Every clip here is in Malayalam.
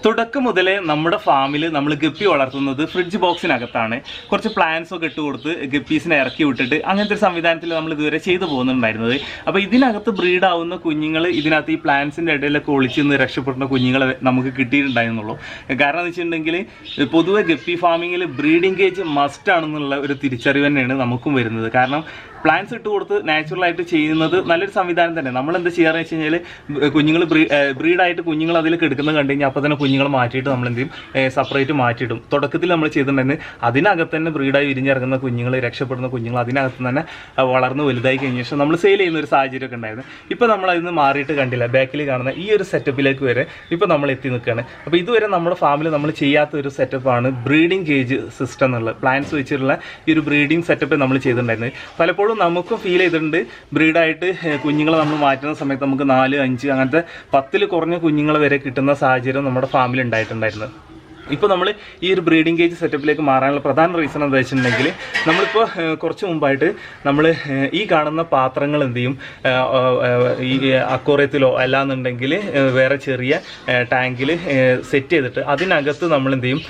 തുടക്കം മുതലേ നമ്മുടെ ഫാമിൽ നമ്മൾ ഗപ്പി വളർത്തുന്നത് ഫ്രിഡ്ജ് ബോക്സിനകത്താണ്. കുറച്ച് പ്ലാന്റ്സ് ഒക്കെ ഇട്ട് കൊടുത്ത് ഗപ്പീസിനെ ഇറക്കി വിട്ടിട്ട് അങ്ങനത്തെ ഒരു സംവിധാനത്തിൽ നമ്മൾ ഇതുവരെ ചെയ്തു പോകുന്നുണ്ടായിരുന്നത്. അപ്പോൾ ഇതിനകത്ത് ബ്രീഡാവുന്ന കുഞ്ഞുങ്ങൾ ഇതിനകത്ത് ഈ പ്ലാന്റ്സിൻ്റെ ഇടയിലൊക്കെ ഒളിച്ച് നിന്ന് രക്ഷപ്പെടുന്ന കുഞ്ഞുങ്ങളെ നമുക്ക് കിട്ടിയിട്ടുണ്ടായിരുന്നുള്ളൂ. കാരണം എന്ന് വെച്ചിട്ടുണ്ടെങ്കിൽ പൊതുവെ ഗപ്പി ഫാമിങ്ങിൽ ബ്രീഡിംഗ് കേജ് മസ്റ്റ് ആണെന്നുള്ള ഒരു തിരിച്ചറിവ് തന്നെയാണ് നമുക്കും വരുന്നത്. കാരണം പ്ലാന്റ്സ് ഇട്ട് കൊടുത്ത് നാച്ചുറലായിട്ട് ചെയ്യുന്നത് നല്ലൊരു സംവിധാനം തന്നെ. നമ്മൾ എന്താ ചെയ്യാറെന്ന് വെച്ച് കഴിഞ്ഞാൽ കുഞ്ഞുങ്ങൾ ബ്രീഡായിട്ട് കുഞ്ഞുങ്ങൾ അതിൽ കിടക്കുന്നത് കണ്ടു കഴിഞ്ഞാൽ അപ്പോൾ തന്നെ കുഞ്ഞുങ്ങൾ മാറ്റിയിട്ട് നമ്മൾ എന്ത് ചെയ്യും, സെപ്പറേറ്റ് മാറ്റിയിടും. തുടക്കത്തിൽ നമ്മൾ ചെയ്തിട്ടുണ്ടായിരുന്നു അതിനകത്ത് തന്നെ ബ്രീഡായി വിരിഞ്ഞിറങ്ങുന്ന കുഞ്ഞുങ്ങൾ, രക്ഷപ്പെടുന്ന കുഞ്ഞുങ്ങൾ അതിനകത്ത് തന്നെ വളർന്ന് വലുതായി കഴിഞ്ഞ ശേഷം നമ്മൾ സെയിൽ ചെയ്യുന്ന ഒരു സാഹചര്യമൊക്കെ ഉണ്ടായിരുന്നു. ഇപ്പോൾ നമ്മൾ അതിൽ നിന്ന് മാറിയിട്ട് കണ്ടില്ല, ബാക്കിൽ കാണുന്ന ഈ ഒരു സെറ്റപ്പിലേക്ക് വരെ ഇപ്പോൾ നമ്മൾ എത്തി നിൽക്കുകയാണ്. അപ്പോൾ ഇതുവരെ നമ്മുടെ ഫാമിൽ നമ്മൾ ചെയ്യാത്ത ഒരു സെറ്റപ്പാണ് ബ്രീഡിംഗ് കേജ് സിസ്റ്റം എന്നുള്ളത്. പ്ലാന്റ്സ് വെച്ചിട്ടുള്ള ഈ ഒരു ബ്രീഡിംഗ് സെറ്റപ്പ് നമ്മൾ ചെയ്തിട്ടുണ്ടായിരുന്നു. പലപ്പോഴും നമുക്കും ഫീൽ ചെയ്തിട്ടുണ്ട് ബ്രീഡായിട്ട് കുഞ്ഞുങ്ങളെ നമ്മൾ മാറ്റുന്ന സമയത്ത് നമുക്ക് 4, 5 അങ്ങനത്തെ 10 കുറഞ്ഞ കുഞ്ഞുങ്ങൾ വരെ കിട്ടുന്ന സാഹചര്യം നമ്മുടെ ഫാമിൽ ഉണ്ടായിട്ടുണ്ടായിരുന്നു. ഇപ്പോൾ നമ്മൾ ഈ ഒരു ബ്രീഡിംഗ് കേജ് സെറ്റപ്പിലേക്ക് മാറാനുള്ള പ്രധാന റീസൺ എന്താ വെച്ചിട്ടുണ്ടെങ്കിൽ നമ്മളിപ്പോൾ കുറച്ച് മുമ്പായിട്ട് നമ്മൾ ഈ കാണുന്ന പാത്രങ്ങൾ എന്ത് ചെയ്യും, ഈ അക്വേറിയത്തിലോ അല്ലാന്നുണ്ടെങ്കിൽ വേറെ ചെറിയ ടാങ്കിൽ സെറ്റ് ചെയ്തിട്ട് അതിനകത്ത് നമ്മൾ എന്ത് ചെയ്യും,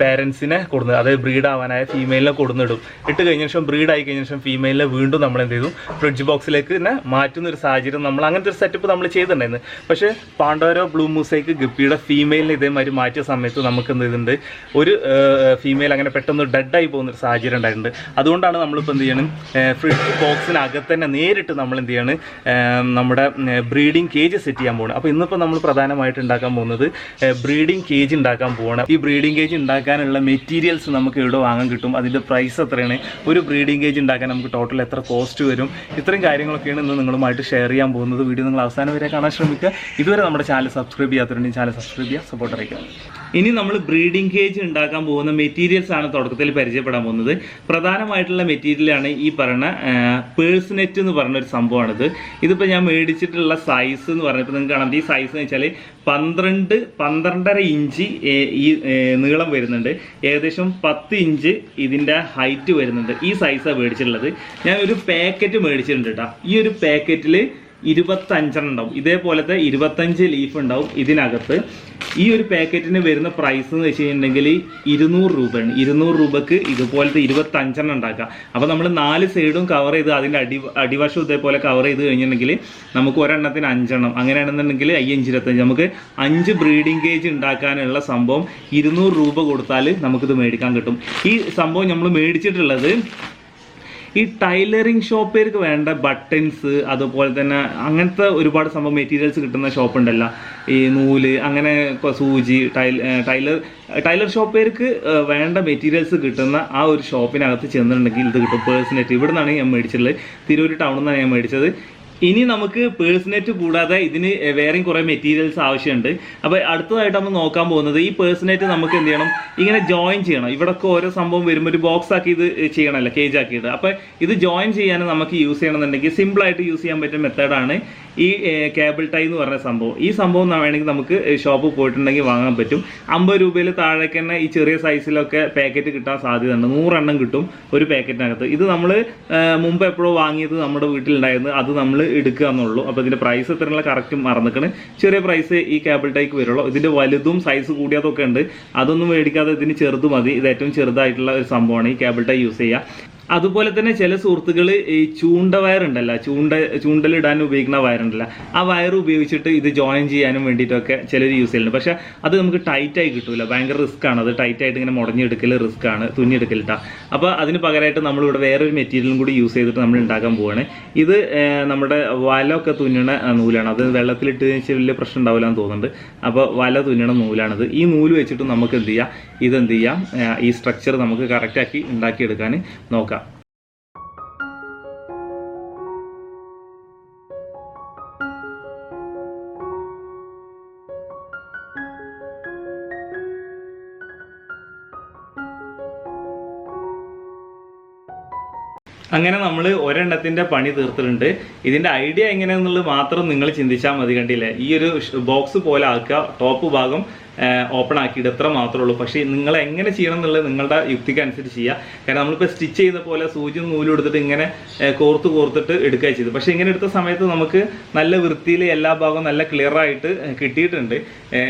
പേരൻസിനെ കൊടുന്ന്, അതായത് ബ്രീഡാവാനായ ഫീമെയിലിനെ കൊടുന്നിടും. ഇട്ട് കഴിഞ്ഞ ശേഷം ബ്രീഡായി കഴിഞ്ഞ ശേഷം ഫീമെയിലിനെ വീണ്ടും നമ്മൾ എന്ത് ചെയ്തു, ഫ്രിഡ്ജ് ബോക്സിലേക്ക് തന്നെ മാറ്റുന്ന ഒരു സാഹചര്യം നമ്മൾ അങ്ങനത്തെ ഒരു സെറ്റപ്പ് നമ്മൾ ചെയ്തിട്ടുണ്ടായിരുന്നു. പക്ഷേ പാണ്ടോരോ ബ്ലൂ മൂസൈക്ക് ഗപ്പിയുടെ ഫീമെയിലിനെ ഇതേമാതിരി മാറ്റിയ സമയത്ത് നമുക്ക് ഇതുണ്ട്, ഒരു ഫീമെയിൽ അങ്ങനെ പെട്ടെന്ന് ഡെഡായി പോകുന്നൊരു സാഹചര്യം ഉണ്ടായിട്ടുണ്ട്. അതുകൊണ്ടാണ് നമ്മളിപ്പോൾ എന്ത് ചെയ്യണം, ഫ്രിഡ്ജ് ബോക്സിനകത്ത് തന്നെ നേരിട്ട് നമ്മൾ എന്ത് ചെയ്യണം, നമ്മുടെ ബ്രീഡിംഗ് കേജ് സെറ്റ് ചെയ്യാൻ പോകണം. അപ്പോൾ ഇന്നിപ്പോൾ നമ്മൾ പ്രധാനമായിട്ട് ഉണ്ടാക്കാൻ പോകുന്നത് ബ്രീഡിംഗ് കേജ് ഉണ്ടാക്കാൻ പോകണം. ഈ ബ്രീഡിംഗ് കേജ് ഉണ്ടാക്കാനുള്ള മെറ്റീരിയൽസ് നമുക്ക് ഇവിടെ വാങ്ങാൻ കിട്ടും, അതിൻ്റെ പ്രൈസ് എത്രയാണ്, ഒരു ബ്രീഡിംഗ് കേജ് ഉണ്ടാക്കാൻ നമുക്ക് ടോട്ടൽ എത്ര കോസ്റ്റ് വരും, ഇത്രയും കാര്യങ്ങളൊക്കെയാണ് ഇന്ന് നിങ്ങളുമായിട്ട് ഷെയർ ചെയ്യാൻ പോകുന്നത്. വീഡിയോ നിങ്ങൾ അവസാനം വരെ കാണാൻ ശ്രമിക്കുക. ഇതുവരെ നമ്മുടെ ചാനൽ സബ്സ്ക്രൈബ് ചെയ്യാത്തവരുണ്ടെങ്കിൽ ചാനൽ സബ്സ്ക്രൈബ് ചെയ്യുക, സപ്പോർട്ട് അറിയിക്കുക. ഇനി നമ്മൾ ബ്രീഡിംഗ് കേജ് ഉണ്ടാക്കാൻ പോകുന്ന മെറ്റീരിയൽസ് ആണ് തുടക്കത്തിൽ പരിചയപ്പെടാൻ പോകുന്നത്. പ്രധാനമായിട്ടുള്ള മെറ്റീരിയലാണ് ഈ പറയുന്ന പേഴ്സ് നെറ്റ് എന്ന് പറഞ്ഞൊരു സംഭവമാണിത്. ഇതിപ്പോൾ ഞാൻ മേടിച്ചിട്ടുള്ള സൈസ് എന്ന് പറഞ്ഞപ്പോൾ നിങ്ങൾക്ക് കാണാം, ഈ സൈസ് എന്ന് വെച്ചാൽ 12-12.5 ഇഞ്ച് ഈ നീളം വരുന്നുണ്ട്, ഏകദേശം 10 ഇഞ്ച് ഇതിൻ്റെ ഹൈറ്റ് വരുന്നുണ്ട്. ഈ സൈസാണ് മേടിച്ചിട്ടുള്ളത്. ഞാൻ ഒരു പാക്കറ്റ് മേടിച്ചിട്ടുണ്ട് കേട്ടോ. ഈ ഒരു പാക്കറ്റിൽ 25 ഉണ്ടാവും. ഇതേപോലത്തെ 25 ലീഫ് ഉണ്ടാവും ഇതിനകത്ത്. ഈ ഒരു പാക്കറ്റിന് വരുന്ന പ്രൈസ് എന്ന് വെച്ച് കഴിഞ്ഞിട്ടുണ്ടെങ്കിൽ 200 രൂപയാണ്. 200 രൂപക്ക് ഇതുപോലത്തെ 25 ഉണ്ടാക്കാം. അപ്പോൾ നമ്മൾ 4 സൈഡും കവർ ചെയ്ത് അതിൻ്റെ അടിവശം ഇതേപോലെ കവർ ചെയ്ത് കഴിഞ്ഞിട്ടുണ്ടെങ്കിൽ നമുക്ക് ഒരെണ്ണത്തിന് 5 എണ്ണം, അങ്ങനെയാണെന്നുണ്ടെങ്കിൽ 5-25 നമുക്ക് 5 ബ്രീഡിംഗ് കേജ് ഉണ്ടാക്കാനുള്ള സംഭവം 200 രൂപ കൊടുത്താൽ നമുക്കിത് മേടിക്കാൻ കിട്ടും. ഈ സംഭവം നമ്മൾ മേടിച്ചിട്ടുള്ളത് ഈ ടൈലറിങ് ഷോപ്പുകാർക്ക് വേണ്ട ബട്ടൺസ്, അതുപോലെ തന്നെ അങ്ങനത്തെ ഒരുപാട് സംഭവം മെറ്റീരിയൽസ് കിട്ടുന്ന ഷോപ്പ് ഉണ്ടല്ലോ, ഈ നൂല്, അങ്ങനെ സൂചി, ടൈലർ ഷോപ്പുകാർക്ക് വേണ്ട മെറ്റീരിയൽസ് കിട്ടുന്ന ആ ഒരു ഷോപ്പിനകത്ത് ചെന്നിട്ടുണ്ടെങ്കിൽ ഇത് കിട്ടും. പേഴ്സണറ്റ് ഇവിടെ നിന്നാണ് ഞാൻ മേടിച്ചിട്ടുള്ളത്, തിരൂർ ടൗണിൽ നിന്നാണ് ഞാൻ മേടിച്ചത്. ഇനി നമുക്ക് പേഴ്സണറ്റ് കൂടാതെ ഇതിന് വേറെയും കുറേ മെറ്റീരിയൽസ് ആവശ്യമുണ്ട്. അപ്പോൾ അടുത്തതായിട്ട് നമ്മൾ നോക്കാൻ പോകുന്നത് ഈ പേഴ്സണറ്റ് നമുക്ക് എന്ത് ചെയ്യണം, ഇങ്ങനെ ജോയിൻ ചെയ്യണം. ഇവിടെയൊക്കെ ഓരോ സംഭവം വരുമ്പോൾ ഒരു ബോക്സ് ആക്കി ഇത് ചെയ്യണമല്ലോ, കേജ് ആക്കിയിട്ട്. അപ്പോൾ ഇത് ജോയിൻ ചെയ്യാൻ നമുക്ക് യൂസ് ചെയ്യണമെന്നുണ്ടെങ്കിൽ സിമ്പിളായിട്ട് യൂസ് ചെയ്യാൻ പറ്റുന്ന മെത്തേഡാണ് ഈ കേബിൾ ടൈ എന്ന് പറഞ്ഞ സംഭവം. ഈ സംഭവം വേണമെങ്കിൽ നമുക്ക് ഷോപ്പിൽ പോയിട്ടുണ്ടെങ്കിൽ വാങ്ങാൻ പറ്റും. 50 രൂപയിൽ താഴേക്ക് തന്നെ ഈ ചെറിയ സൈസിലൊക്കെ പാക്കറ്റ് കിട്ടാൻ സാധ്യതയുണ്ട്. 100 എണ്ണം കിട്ടും ഒരു പാക്കറ്റിനകത്ത്. ഇത് നമ്മൾ മുമ്പ് എപ്പോഴോ വാങ്ങിയത് നമ്മുടെ വീട്ടിലുണ്ടായിരുന്നു, അത് നമ്മൾ എടുക്കുക എന്നുള്ളൂ. അപ്പോൾ ഇതിൻ്റെ പ്രൈസ് എത്രയുള്ള കറക്റ്റ് മറന്നിക്കണ്. ചെറിയ പ്രൈസ് ഈ കേബിൾ ടൈക്ക് വരുള്ളൂ. ഇതിൻ്റെ വലുതും സൈസ് കൂടിയതൊക്കെ ഉണ്ട്, അതൊന്നും മേടിക്കാതെ ഇതിന് ചെറുത് മതി. ഇത് ഏറ്റവും ചെറുതായിട്ടുള്ള ഒരു സംഭവമാണ് ഈ കേബിൾ ടൈ യൂസ് ചെയ്യുക. അതുപോലെ തന്നെ ചില സുഹൃത്തുക്കൾ ഈ ചൂണ്ട വയറുണ്ടല്ലോ, ചൂണ്ടലിടാൻ ഉപയോഗിക്കുന്ന വയറുണ്ടല്ലോ, ആ വയർ ഉപയോഗിച്ചിട്ട് ഇത് ജോയിൻ ചെയ്യാനും വേണ്ടിയിട്ടൊക്കെ ചിലർ യൂസ് ചെയ്യുന്നുണ്ട്. പക്ഷേ അത് നമുക്ക് ടൈറ്റായി കിട്ടില്ല, ഭയങ്കര റിസ്ക് ആണ്. അത് ടൈറ്റായിട്ട് ഇങ്ങനെ മുടഞ്ഞെടുക്കൽ റിസ്ക് ആണ്, തുന്നിയെടുക്കലിട്ടാ. അപ്പോൾ അതിന് പകരമായിട്ട് നമ്മളിവിടെ വേറൊരു മെറ്റീരിയലും കൂടി യൂസ് ചെയ്തിട്ട് നമ്മൾ ഉണ്ടാക്കാൻ പോവുകയാണ്. ഇത് നമ്മുടെ വലമൊക്കെ തുന്നണ നൂലാണ്. അത് വെള്ളത്തിലിട്ട് വെച്ചാൽ വലിയ പ്രശ്നം ഉണ്ടാവില്ല എന്ന് തോന്നുന്നുണ്ട്. അപ്പോൾ വല തുന്നണ നൂലാണിത്. ഈ നൂല് വെച്ചിട്ട് നമുക്ക് എന്ത് ചെയ്യാം, ഇതെന്ത് ചെയ്യാം, ഈ സ്ട്രക്ചർ നമുക്ക് കറക്റ്റാക്കി ഉണ്ടാക്കിയെടുക്കാൻ നോക്കാം. അങ്ങനെ നമ്മൾ ഒരെണ്ണത്തിൻ്റെ പണി തീർത്തിട്ടുണ്ട്. ഇതിൻ്റെ ഐഡിയ എങ്ങനെയാണെന്നുള്ളത് മാത്രം നിങ്ങൾ ചിന്തിച്ചാൽ മതി. കണ്ടില്ലേ, ഈ ഒരു ബോക്സ് പോലെ ആക്കുക, ടോപ്പ് ഭാഗം ഓപ്പൺ ആക്കിയിട്ട് എത്ര മാത്രമേ ഉള്ളൂ. പക്ഷേ നിങ്ങൾ എങ്ങനെ ചെയ്യണം എന്നുള്ളത് നിങ്ങളുടെ യുക്തിക്ക് അനുസരിച്ച് ചെയ്യുക. കാരണം നമ്മളിപ്പോൾ സ്റ്റിച്ച് ചെയ്യുന്ന പോലെ സൂചിയും നൂലും എടുത്തിട്ട് ഇങ്ങനെ കോർത്തിട്ട് എടുക്കുക ചെയ്തു. പക്ഷേ ഇങ്ങനെ എടുത്ത സമയത്ത് നമുക്ക് നല്ല വൃത്തിയിൽ എല്ലാ ഭാഗവും നല്ല ക്ലിയർ ആയിട്ട് കിട്ടിയിട്ടുണ്ട്.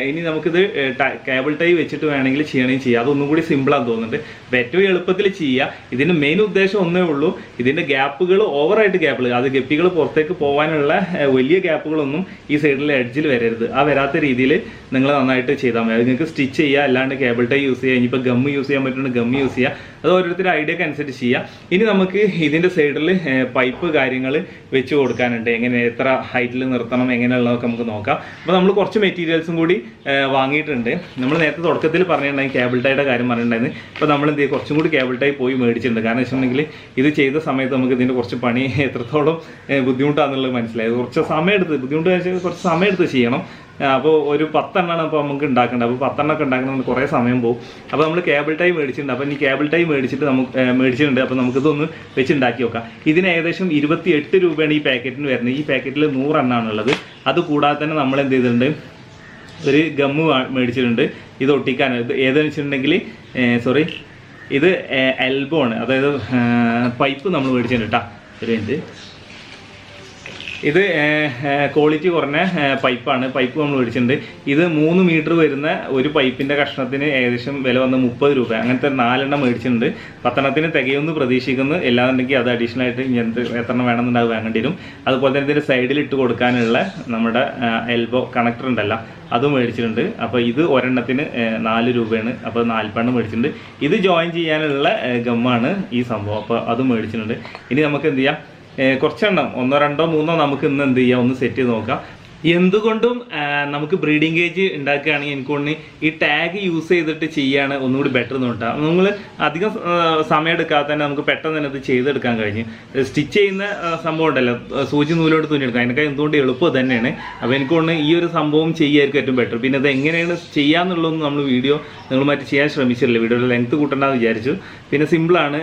ഇനി നമുക്കിത് കേബിൾ ടൈ വെച്ചിട്ട് വേണമെങ്കിൽ ചെയ്യണമെങ്കിൽ ചെയ്യാം. അതൊന്നും കൂടി സിമ്പിളാന്ന് തോന്നുന്നുണ്ട്. അപ്പോൾ ഏറ്റവും എളുപ്പത്തിൽ ചെയ്യുക. ഇതിൻ്റെ മെയിൻ ഉദ്ദേശം ഒന്നേ ഉള്ളൂ, ഇതിൻ്റെ ഗ്യാപ്പുകൾ ഓവറായിട്ട് ഗ്യാപ്പുകൾ, അത് ഗപ്പികൾ പുറത്തേക്ക് പോകാനുള്ള വലിയ ഗ്യാപ്പുകളൊന്നും ഈ സൈഡിലെ എഡ്ജിൽ വരരുത്. ആ വരാത്ത രീതിയിൽ നിങ്ങൾ നന്നായിട്ട് ചെയ്താൽ മതി. അത് നിങ്ങൾക്ക് സ്റ്റിച്ച് ചെയ്യുക, അല്ലാണ്ട് കേബിൾ ടൈ യൂസ് ചെയ്യുക. ഇനിയിപ്പോൾ ഗം യൂസ് ചെയ്യാൻ പറ്റുന്നുണ്ട് ഗം യൂസ് ചെയ്യുക. അത് ഓരോരുത്തരുടെ ഐഡിയക്ക് അനുസരിച്ച് ചെയ്യുക. ഇനി നമുക്ക് ഇതിൻ്റെ സൈഡിൽ പൈപ്പ് കാര്യങ്ങൾ വെച്ച് കൊടുക്കാനുണ്ട്. എങ്ങനെ എത്ര ഹൈറ്റിൽ നിർത്തണം എങ്ങനെയുള്ളതൊക്കെ നമുക്ക് നോക്കാം. അപ്പോൾ നമ്മൾ കുറച്ച് മെറ്റീരിയൽസും കൂടി വാങ്ങിയിട്ടുണ്ട്. നമ്മൾ നേരത്തെ തുടക്കത്തിൽ പറഞ്ഞിട്ടുണ്ടെങ്കിൽ കേബിൾ ടൈയുടെ കാര്യം പറഞ്ഞിട്ടുണ്ടായിരുന്നു. ഇപ്പോൾ നമ്മൾ എന്ത് ചെയ്യും, കുറച്ചും കൂടി കേബിൾ ടൈ പോയി മേടിച്ചിട്ടുണ്ട്. കാരണം വെച്ചിട്ടുണ്ടെങ്കിൽ ഇത് ചെയ്ത സമയത്ത് നമുക്ക് ഇതിൻ്റെ കുറച്ച് പണി എത്രത്തോളം ബുദ്ധിമുട്ടാണെന്നുള്ളത് മനസ്സിലായത്. കുറച്ച് സമയം എടുത്ത് ബുദ്ധിമുട്ട് വെച്ചാൽ കുറച്ച് സമയം എടുത്ത് ചെയ്യണം. അപ്പോൾ ഒരു 10 എണ്ണമാണ് അപ്പോൾ നമുക്ക് ഉണ്ടാക്കേണ്ടത്. അപ്പോൾ 10 എണ്ണമൊക്കെ ഉണ്ടാക്കണമെന്ന് കുറേ സമയം പോകും. അപ്പോൾ നമ്മൾ കേബിൾ ടൈ മേടിച്ചിട്ടുണ്ട്. അപ്പോൾ ഈ കേബിൾ ടൈ മേടിച്ചിട്ടുണ്ട്. അപ്പോൾ നമുക്കിതൊന്ന് വെച്ച് ഉണ്ടാക്കി നോക്കാം. ഇതിന് ഏകദേശം 28 രൂപയാണ് ഈ പാക്കറ്റിന് വരുന്നത്. ഈ പാക്കറ്റിൽ 100 എണ്ണമാണുള്ളത്. അതുകൂടാതെ തന്നെ നമ്മൾ എന്ത് ചെയ്തിട്ടുണ്ട്, ഒരു ഗമ്മ് മേടിച്ചിട്ടുണ്ട് ഇത് ഒട്ടിക്കാൻ. ഇത് ഏതെന്ന് വെച്ചിട്ടുണ്ടെങ്കിൽ ഇത് എൽബോ ആണ്, അതായത് പൈപ്പ് നമ്മൾ മേടിച്ചിട്ടുണ്ട് കേട്ടോ. ഒരു മിനിറ്റ്, ഇത് ക്വാളിറ്റി കുറഞ്ഞ പൈപ്പാണ്. പൈപ്പ് നമ്മൾ മേടിച്ചിട്ടുണ്ട്. ഇത് 3 മീറ്റർ വരുന്ന ഒരു പൈപ്പിൻ്റെ കഷ്ണത്തിന് ഏകദേശം വില വന്ന് 30 രൂപ. അങ്ങനത്തെ 4 എണ്ണം മേടിച്ചിട്ടുണ്ട്. 10 എണ്ണത്തിന് തികയൊന്ന് പ്രതീക്ഷിക്കുന്നു. എല്ലാന്നുണ്ടെങ്കിൽ അത് അഡീഷണൽ ആയിട്ട് ഇങ്ങനത്തെ എത്ര എണ്ണം വേണമെന്നുണ്ടാവും വാങ്ങേണ്ടി വരും. അതുപോലെ തന്നെ ഇതിൻ്റെ സൈഡിൽ ഇട്ട് കൊടുക്കാനുള്ള നമ്മുടെ എൽബോ കണക്ടർ ഉണ്ടല്ലോ, അതും മേടിച്ചിട്ടുണ്ട്. അപ്പോൾ ഇത് ഒരെണ്ണത്തിന് 4 രൂപയാണ്. അപ്പോൾ 4 എണ്ണം മേടിച്ചിട്ടുണ്ട്. ഇത് ജോയിൻ ചെയ്യാനുള്ള ഗമ്മാണ് ഈ സംഭവം. അപ്പോൾ അതും മേടിച്ചിട്ടുണ്ട്. ഇനി നമുക്ക് എന്ത് ചെയ്യാം, കുറച്ചെണ്ണം 1, 2, 3 നമുക്ക് ഇന്ന് എന്ത് ചെയ്യാം, ഒന്ന് സെറ്റ് ചെയ്ത് നോക്കാം. എന്തുകൊണ്ടും നമുക്ക് ബ്രീഡിംഗ് കേജ് ഉണ്ടാക്കുകയാണെങ്കിൽ എനിക്ക് തോന്നുന്നു ഈ ടാഗ് യൂസ് ചെയ്തിട്ട് ചെയ്യാണ് ഒന്നുകൂടി ബെറ്റർ എന്ന് പറഞ്ഞാൽ നമ്മൾ അധികം സമയം എടുക്കാതെ തന്നെ നമുക്ക് പെട്ടെന്ന് തന്നെ ഇത് ചെയ്തെടുക്കാൻ കഴിഞ്ഞ്. സ്റ്റിച്ച് ചെയ്യുന്ന സംഭവം ഉണ്ടല്ലോ, സൂചി നൂലോട് തുന്നിയെടുക്കാം, അതിനൊക്കെ എന്തുകൊണ്ട് എളുപ്പം തന്നെയാണ്. അപ്പോൾ എനിക്ക് തോന്നുന്നു ഈ ഒരു സംഭവം ചെയ്യായിരിക്കും ഏറ്റവും ബെറ്റർ. പിന്നെ ഇത് എങ്ങനെയാണ് ചെയ്യാന്നുള്ളതൊന്നും നമ്മൾ വീഡിയോ നിങ്ങളുമായിട്ട് ചെയ്യാൻ ശ്രമിച്ചിട്ടില്ല. വീഡിയോയുടെ ലെങ്ത് കൂട്ടണ്ടെന്ന് വിചാരിച്ചു. പിന്നെ സിമ്പിളാണ്,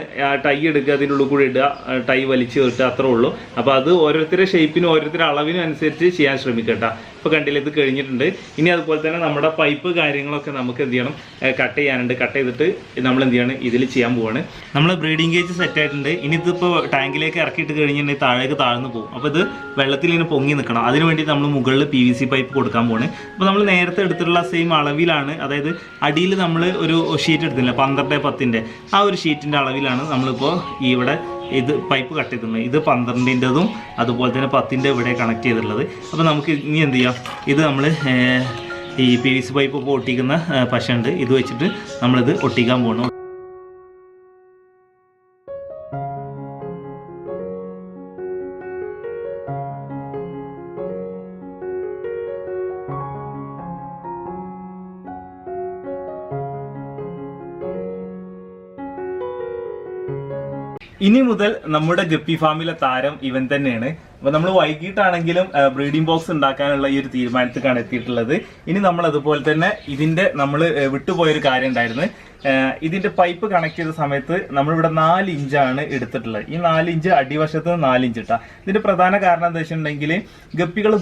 ടൈ എടുക്കുക, അതിൻ്റെ ഉള്ളിൽ കൂടി ഇടുക, ടൈ വലിച്ച് ഇട്ടുക, അത്രേ ഉള്ളൂ. അപ്പോൾ അത് ഓരോരുത്തരുടെ ഷേപ്പിനും ഓരോരുത്തരുടെ അളവിനും അനുസരിച്ച് ചെയ്യാൻ ശ്രമിക്കുക കേട്ടോ. ഇപ്പോൾ കണ്ടില്ല, ഇത് കഴിഞ്ഞിട്ടുണ്ട്. ഇനി അതുപോലെ തന്നെ നമ്മുടെ പൈപ്പ് കാര്യങ്ങളൊക്കെ നമുക്ക് എന്ത് ചെയ്യണം, കട്ട് ചെയ്യാനുണ്ട്. കട്ട് ചെയ്തിട്ട് നമ്മൾ എന്ത് ചെയ്യണം, ഇതിൽ ചെയ്യാൻ പോവാണ്. നമ്മൾ ബ്രീഡിംഗ് കേജ് സെറ്റ് ആയിട്ടുണ്ട്. ഇനി ഇതിപ്പോൾ ടാങ്കിലേക്ക് ഇറക്കിയിട്ട് കഴിഞ്ഞിട്ടുണ്ടെങ്കിൽ താഴേക്ക് താഴ്ന്നു പോകും. അപ്പോൾ ഇത് വെള്ളത്തിൽ ഇങ്ങനെ പൊങ്ങി നിൽക്കണം. അതിന് വേണ്ടി നമ്മൾ മുകളിൽ PVC പൈപ്പ് കൊടുക്കാൻ പോവാണ്. അപ്പോൾ നമ്മൾ നേരത്തെ എടുത്തിട്ടുള്ള സെയിം അളവിലാണ്, അതായത് അടിയിൽ നമ്മൾ ഒരു ഷീറ്റ് എടുത്തില്ല 12x10 ആ ഒരു ഷീറ്റിൻ്റെ അളവിലാണ് നമ്മളിപ്പോൾ ഇവിടെ ഇത് പൈപ്പ് കട്ട് ചെയ്തിട്ടുള്ളത്. ഇത് 12-ൻ്റെതും അതുപോലെ തന്നെ 10-ൻ്റെ ഇവിടെ കണക്ട് ചെയ്തിട്ടുള്ളത്. അപ്പോൾ നമുക്ക് ഇനി എന്ത് ചെയ്യാം, ഇത് നമ്മൾ ഈ PVC പൈപ്പ് ഇപ്പോൾ ഒട്ടിക്കുന്ന പശയുണ്ട്, ഇത് വെച്ചിട്ട് നമ്മളിത് ഒട്ടിക്കാൻ പോകണം. ഇനി മുതൽ നമ്മുടെ ഗപ്പി ഫാമിലെ താരം ഇവൻ തന്നെയാണ്. അപ്പോൾ നമ്മൾ വൈകിട്ടാണെങ്കിലും ബ്രീഡിംഗ് ബോക്സ് ഉണ്ടാക്കാനുള്ള ഈ ഒരു തീരുമാനത്തിലാണ് എത്തിയിട്ടുള്ളത്. ഇനി നമ്മൾ അതുപോലെ തന്നെ നമ്മൾ വിട്ടുപോയൊരു കാര്യം ഉണ്ടായിരുന്നു. ഇതിന്റെ പൈപ്പ് കണക്ട് ചെയ്ത സമയത്ത് നമ്മളിവിടെ 4 ഇഞ്ചാണ് എടുത്തിട്ടുള്ളത്. ഈ 4 ഇഞ്ച് അടിവശത്ത് 4 ഇഞ്ച് ഇട്ടാ. ഇതിന്റെ പ്രധാന കാരണം എന്താ വെച്ചിട്ടുണ്ടെങ്കിൽ ഗപ്പികൾ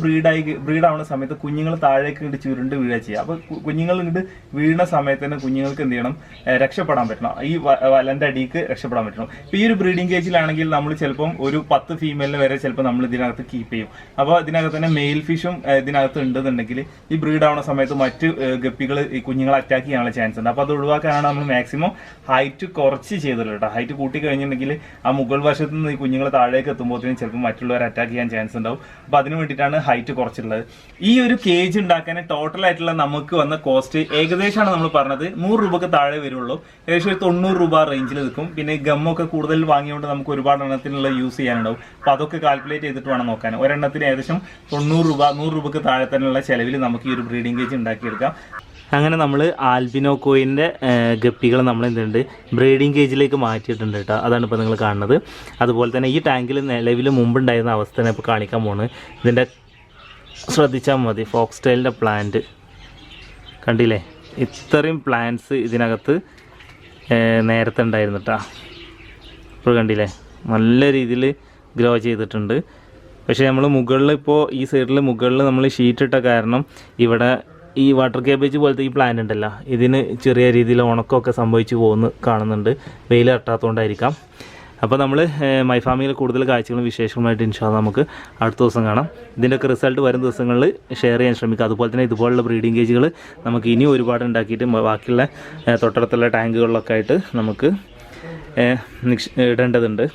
ബ്രീഡാവുന്ന സമയത്ത് കുഞ്ഞുങ്ങൾ താഴേക്ക് ഇങ്ങോട്ട് ചുരുണ്ട് വീഴുക ചെയ്യുക. അപ്പോൾ കുഞ്ഞുങ്ങൾ ഇങ്ങോട്ട് വീഴുന്ന സമയത്ത് തന്നെ കുഞ്ഞുങ്ങൾക്ക് എന്ത് ചെയ്യണം, രക്ഷപ്പെടാൻ പറ്റണം, ഈ വലന്റെ അടിക്ക് രക്ഷപ്പെടാൻ പറ്റണം. ഇപ്പോൾ ഈ ഒരു ബ്രീഡിംഗ് കേജിലാണെങ്കിൽ നമ്മൾ ചിലപ്പം ഒരു 10 ഫീമെയിലിന് വരെ ചിലപ്പോൾ നമ്മൾ ഇതിനകത്ത് കീപ്പ് ചെയ്യും. അപ്പോൾ ഇതിനകത്ത് തന്നെ മെയിൽ ഫിഷും ഇതിനകത്ത് ഉണ്ടെന്നുണ്ടെങ്കിൽ ഈ ബ്രീഡാവുന്ന സമയത്ത് മറ്റ് ഗപ്പികൾ ഈ കുഞ്ഞുങ്ങളെ അറ്റാക്ക് ചെയ്യാനുള്ള ചാൻസ് ഉണ്ട്. അപ്പോൾ അത് ഒഴിവാക്കാനാണ് നമ്മൾ മാക്സിമം ഹൈറ്റ് കുറച്ച് ചെയ്തിട്ടുള്ളത് കേട്ടോ. ഹൈറ്റ് കൂട്ടി കഴിഞ്ഞിട്ടുണ്ടെങ്കിൽ ആ മുകൾ വശത്ത് നിന്ന് ഈ കുഞ്ഞുങ്ങൾ താഴേക്ക് എത്തുമ്പോഴത്തേനും ചിലപ്പോൾ മറ്റുള്ളവരെ അറ്റാക്ക് ചെയ്യാൻ ചാൻസ് ഉണ്ടാവും. അപ്പോൾ അതിന് വേണ്ടിയിട്ടാണ് ഹൈറ്റ് കുറച്ചിട്ടുള്ളത്. ഈ ഒരു കേജ് ഉണ്ടാക്കാൻ ടോട്ടലായിട്ടുള്ള നമുക്ക് വന്ന കോസ്റ്റ് ഏകദേശമാണ് നമ്മൾ പറഞ്ഞത് 100 രൂപക്ക് താഴെ വരുള്ളൂ. ഏകദേശം ഒരു 90 രൂപ റേഞ്ചിൽ നിൽക്കും. പിന്നെ ഗമ്മൊക്കെ കൂടുതൽ വാങ്ങിയോണ്ട് നമുക്ക് ഒരുപാട് എണ്ണത്തിനുള്ള യൂസ് ചെയ്യാനുണ്ടാവും. അപ്പോൾ അതൊക്കെ കാൽക്കുലേറ്റ് ചെയ്തിട്ട് വേണം നോക്കാൻ. ഒരെണ്ണത്തിന് ഏകദേശം 90 രൂപ 100 രൂപക്ക് താഴെ തന്നെയുള്ള ചിലവിൽ നമുക്ക് ഈ ഒരു ബ്രീഡിംഗ് കേജ് ഉണ്ടാക്കിയെടുക്കാം. അങ്ങനെ നമ്മൾ ആൽബിനോക്കോയിൻ്റെ ഗപ്പികൾ നമ്മൾ എന്തുണ്ട് ബ്രീഡിംഗ് കേജിലേക്ക് മാറ്റിയിട്ടുണ്ട് കേട്ടോ. അതാണ് ഇപ്പോൾ നിങ്ങൾ കാണുന്നത്. അതുപോലെ തന്നെ ഈ ടാങ്കിൽ നിലവിൽ മുമ്പുണ്ടായിരുന്ന അവസ്ഥ ഇപ്പോൾ കാണിക്കാൻ പോകുന്നത്. ഇതിൻ്റെ ശ്രദ്ധിച്ചാൽ മതി, ഫോക്സ് ടെയിലിൻ്റെ പ്ലാന്റ് കണ്ടില്ലേ, ഇത്രയും പ്ലാന്റ്സ് ഇതിനകത്ത് നേരത്തെ ഉണ്ടായിരുന്നു കേട്ടോ. ഇപ്പോൾ കണ്ടില്ലേ, നല്ല രീതിയിൽ ഗ്രോ ചെയ്തിട്ടുണ്ട്. പക്ഷേ നമ്മൾ മുകളിൽ ഇപ്പോൾ ഈ സൈഡിൽ മുകളിൽ നമ്മൾ ഷീറ്റ് ഇട്ട കാരണം ഇവിടെ ഈ വാട്ടർ കേബേജ് പോലത്തെ ഈ പ്ലാന്റ് ഉണ്ടല്ലോ, ഇതിന് ചെറിയ രീതിയിൽ ഉണക്കമൊക്കെ സംഭവിച്ചു പോകുന്നു കാണുന്നുണ്ട്, വെയിൽ തട്ടാത്തതുകൊണ്ടായിരിക്കാം. അപ്പോൾ നമ്മൾ മൈ ഫാമിങ്ങിൽ കൂടുതൽ കാഴ്ചകളും വിശേഷങ്ങളുമായിട്ട് ഇൻഷാല്ലാ നമുക്ക് അടുത്ത ദിവസം കാണാം. ഇതിൻ്റെയൊക്കെ റിസൾട്ട് വരും ദിവസങ്ങളിൽ ഷെയർ ചെയ്യാൻ ശ്രമിക്കുക. അതുപോലെ തന്നെ ഇതുപോലുള്ള ബ്രീഡിംഗ് കേജുകൾ നമുക്ക് ഇനി ഒരുപാട് ഉണ്ടാക്കിയിട്ട് ബാക്കിയുള്ള തൊട്ടടുത്തുള്ള ടാങ്കുകളിലൊക്കെ ആയിട്ട് നമുക്ക് ഇടേണ്ടതുണ്ട്.